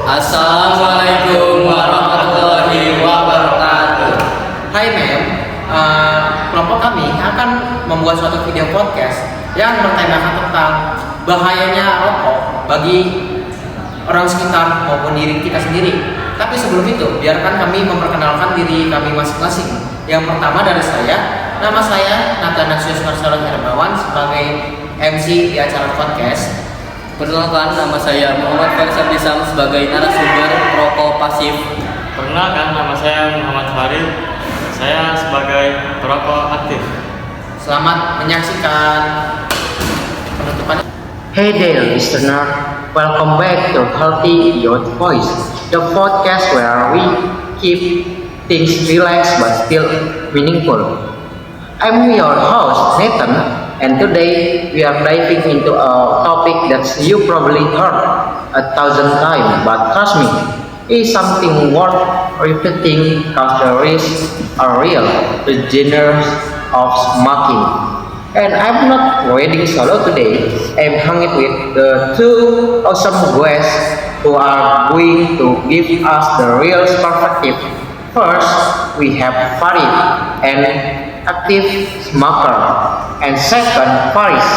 Assalamualaikum warahmatullahi wabarakatuh. Hai ma'am, kelompok kami akan membuat suatu video podcast yang bertemakan tentang bahayanya rokok bagi orang sekitar maupun diri kita sendiri. Tapi sebelum itu, biarkan kami memperkenalkan diri kami masing-masing. Yang pertama dari saya, nama saya Nathanasius Marcello H sebagai MC di acara podcast. Perkenalkan, nama saya Muhammad Faris Abrisam sebagai narasumber perokok pasif. Perkenalkan, nama saya Muhammad Farid. Saya sebagai perokok aktif. Selamat menyaksikan penutupan. Hey there, listener. Welcome back to Healthy Youth Voice, the podcast where we keep things relaxed but still meaningful. I'm your host, Nathan, and today we are diving into a topic that you probably heard 1,000 times, but trust me, it's something worth repeating because the risks are real, the dangers of smoking. And I'm not riding solo today. I'm hanging with the two awesome guests who are going to give us the real perspective. First, we have Farid, an active smoker, and second, Faris,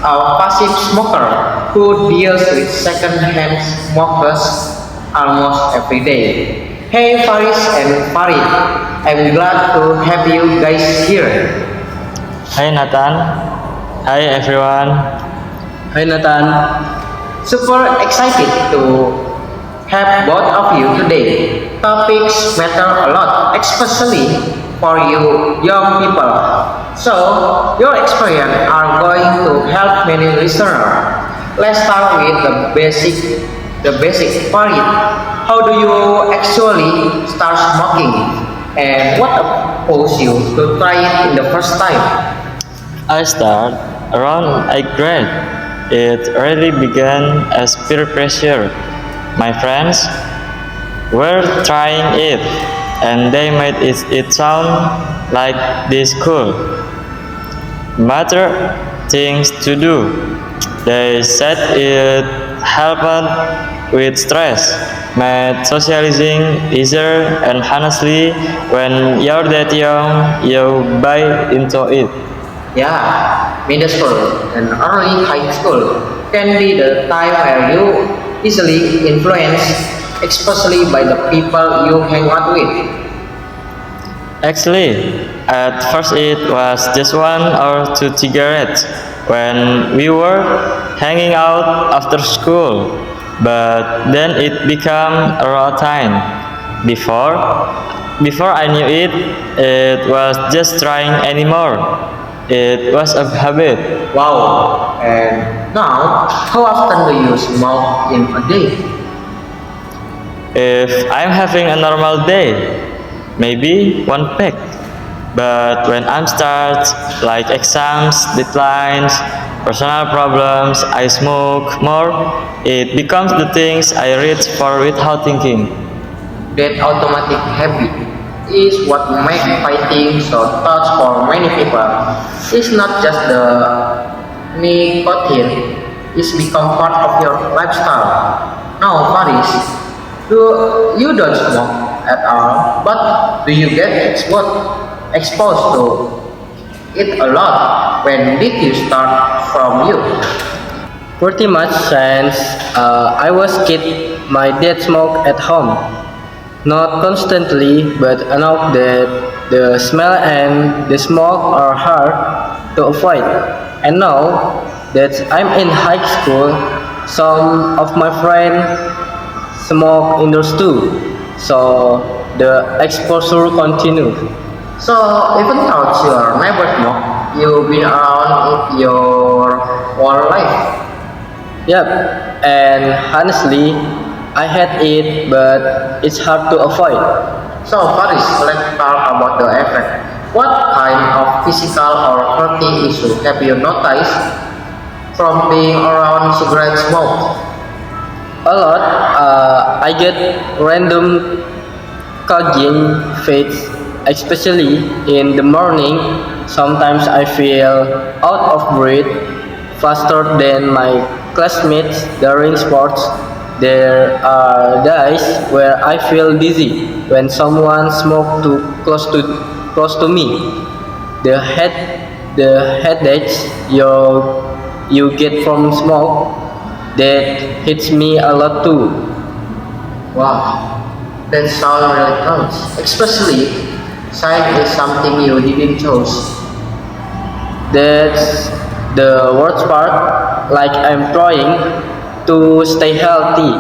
a passive smoker who deals with second-hand smokers almost every day. Hey Faris and Farid, I'm glad to have you guys here. Hai Nathan. Hai everyone. Hai Nathan. Super excited to have both of you today. Topics matter a lot, especially for you young people. So, your experience are going to help many listeners. Let's start with the basic. Farid, how do you actually start smoking? And what opposed you to try it in the first time? I start around 8th grade. It really began as peer pressure. My friends were trying it, and they made it sound like this cool. Matter things to do. They said it helped with stress, made socializing easier, and honestly, when you're that young, you buy into it. Yeah, middle school and early high school can be the time where you easily influenced, especially by the people you hang out with. Actually, at first it was just 1 or 2 cigarettes when we were hanging out after school, but then it became a routine. Before I knew it, it was just trying anymore. It was a habit. Wow, and now, how often do you smoke in a day? If I'm having a normal day, maybe 1 pack. But when I'm start like exams, deadlines, personal problems, I smoke more. It becomes the things I reach for without thinking. That automatic habit is what makes fighting so tough for many people. It's not just the nicotine, it's become part of your lifestyle. Now, Faris, you don't smoke at all, but do you get exposed to it a lot? When did you start from you? Pretty much since I was kid, my dad smoked at home. Not constantly, but enough that the smell and the smoke are hard to avoid. And now that I'm in high school, some of my friends smoke indoors too. So the exposure continues. So, even though your neighbor smoke, you've been around it your whole life. Yep, and honestly, I had it, but it's hard to avoid. So, Faris, let's talk about the effect. What kind of physical or health issue have you noticed from being around cigarette smoke? A lot. I get random coughing fits, especially in the morning. Sometimes I feel out of breath faster than my classmates during sports. There are days where I feel dizzy when someone smokes too close to me. The head the headaches you get from smoke that hits me a lot too. Wow, that sound really counts. Especially, science is something you didn't choose. That's the worst part. Like I'm trying to stay healthy,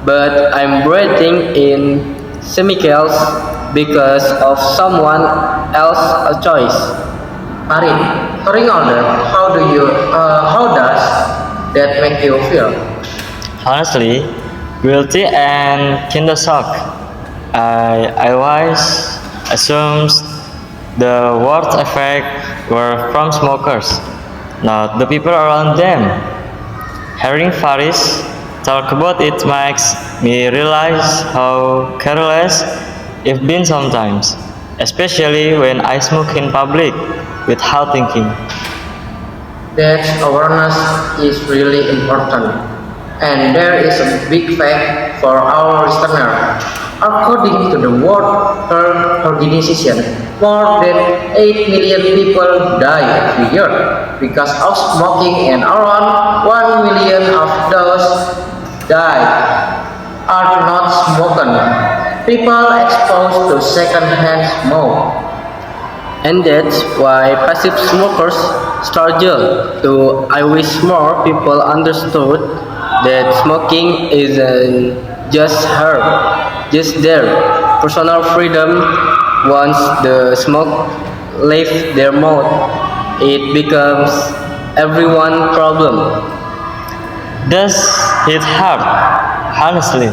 but I'm breathing in chemicals because of someone else's choice. Farid, touring older, how does that make you feel? Honestly, guilty and kinda shock. I always assumed the worst effect were from smokers, not the people around them. Hearing Faris talk about it makes me realize how careless I've been sometimes, especially when I smoke in public without thinking. That awareness is really important. And there is a big fact for our listener. According to the World Health Organization, more than 8 million people die every year because of smoking, and around 1 million of those die are not smoking. People exposed to secondhand smoke. And that's why passive smokers struggle to. I wish more people understood that smoking isn't just harm, just their personal freedom. Once the smoke leaves their mouth, it becomes everyone problem. Does hit hard, honestly.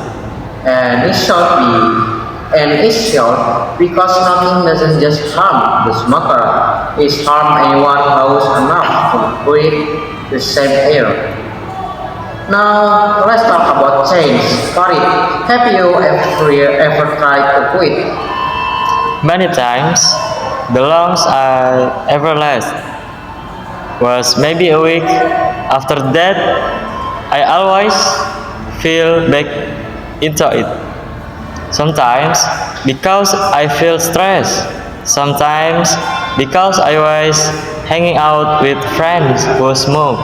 And it should be and it should because smoking doesn't just harm the smoker, it harm anyone who's enough to breathe the same air. Now let's talk about change. Farid, have you ever tried to quit? Many times, the longest I ever last was maybe a week. After that, I always feel back into it. Sometimes because I feel stressed, sometimes because I was hanging out with friends who smoke.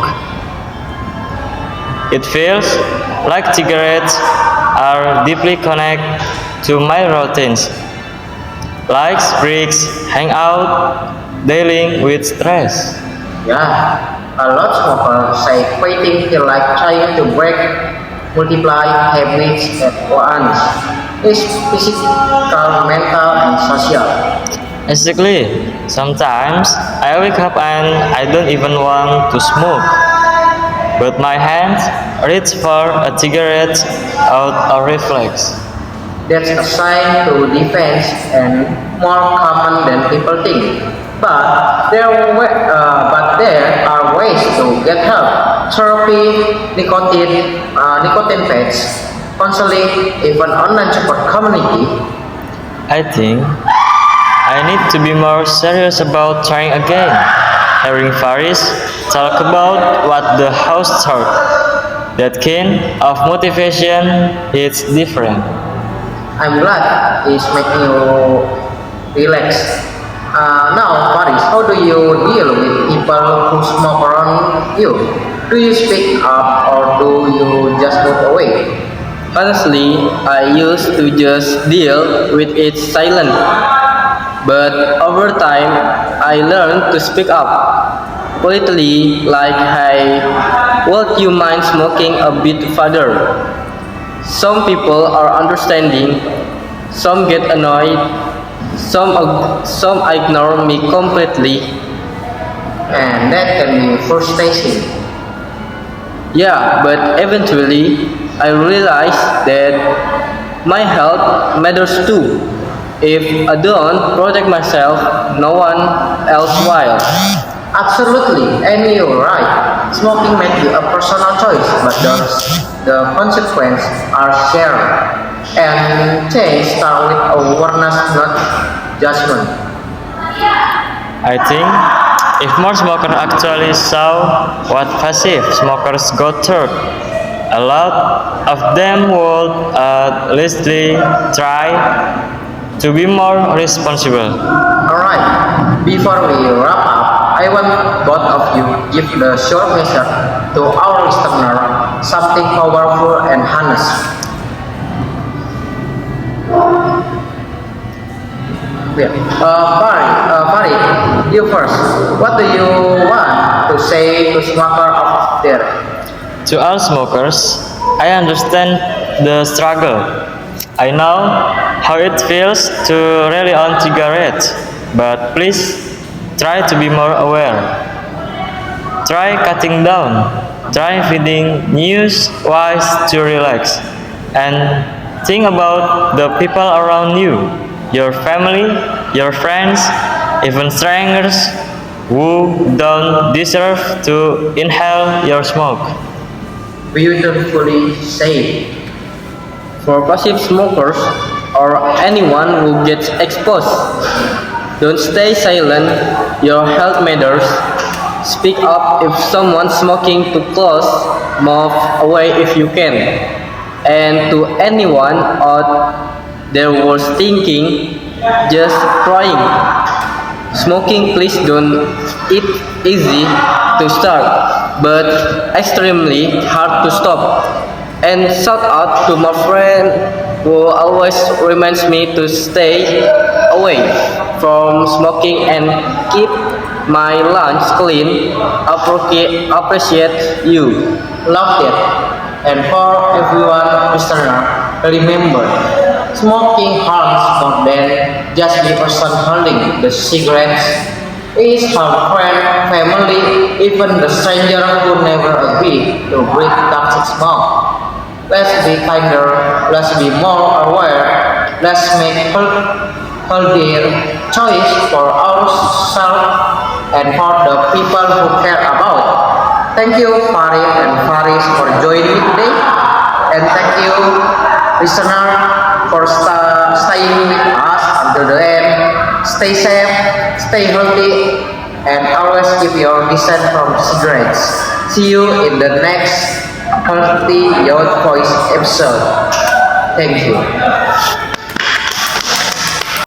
It feels like cigarettes are deeply connected to my routines, like breaks, hangout, dealing with stress. Yeah, a lot of smokers say quitting feel like trying to break multiply habits at once. It's physical, mental, and social. Exactly. Sometimes I wake up and I don't even want to smoke, but my hands reach for a cigarette out of reflex. That's a sign to defense and more common than people think. But there are ways to get help. Therapy, nicotine patch, counseling, even online support community. I think I need to be more serious about trying again. Hearing Faris talk about what the house taught, that kind of motivation hits different. I'm glad it's making you relax. Now, Paris, how do you deal with people who smoke around you? Do you speak up or do you just move away? Honestly, I used to just deal with it silent, but over time, I learned to speak up politely, like, "Hey, would you mind smoking a bit further?" Some people are understanding, some get annoyed, some ignore me completely. And that can be frustrating. Yeah, but eventually I realized that my health matters too. If I don't protect myself, no one else will. Absolutely, and you're right. Smoking may be a personal choice, but the consequences are shared. And change start with awareness, not judgment. I think if more smokers actually saw what passive smokers go through, A lot of them would at least try to be more responsible. Alright, before we wrap up, I want both of you give the short message to our listener, something powerful and honest. Yeah. Farid, you first. What do you want to say to smoker out there? To all smokers, I understand the struggle. I know how it feels to rely on cigarettes, but please try to be more aware. Try cutting down. Try feeding news wise to relax. And think about the people around you, your family, your friends, even strangers who don't deserve to inhale your smoke. Beautifully said. For passive smokers or anyone who gets exposed, don't stay silent. Your health matters. Speak up if someone's smoking too close. Move away if you can. And to anyone out there was thinking, just trying. Smoking, please don't. It easy to start, but extremely hard to stop. And shout out to my friend who always reminds me to stay away from smoking and keep my lunch clean. Appreciate you. Loved it. And for everyone listener, remember, smoking harms more than just the person holding the cigarettes. It harms friend, family, even the stranger who never agree to breathe toxic smoke. Let's be kinder, let's be more aware, let's make healthier choice for ourselves and for the people who care about. Thank you, Farid and Faris, for joining me today, and thank you, listener, for staying with us until the end. Stay safe, stay healthy, and always keep your distance from cigarettes. See you in the next Healthy Youth Voice episode. Thank you.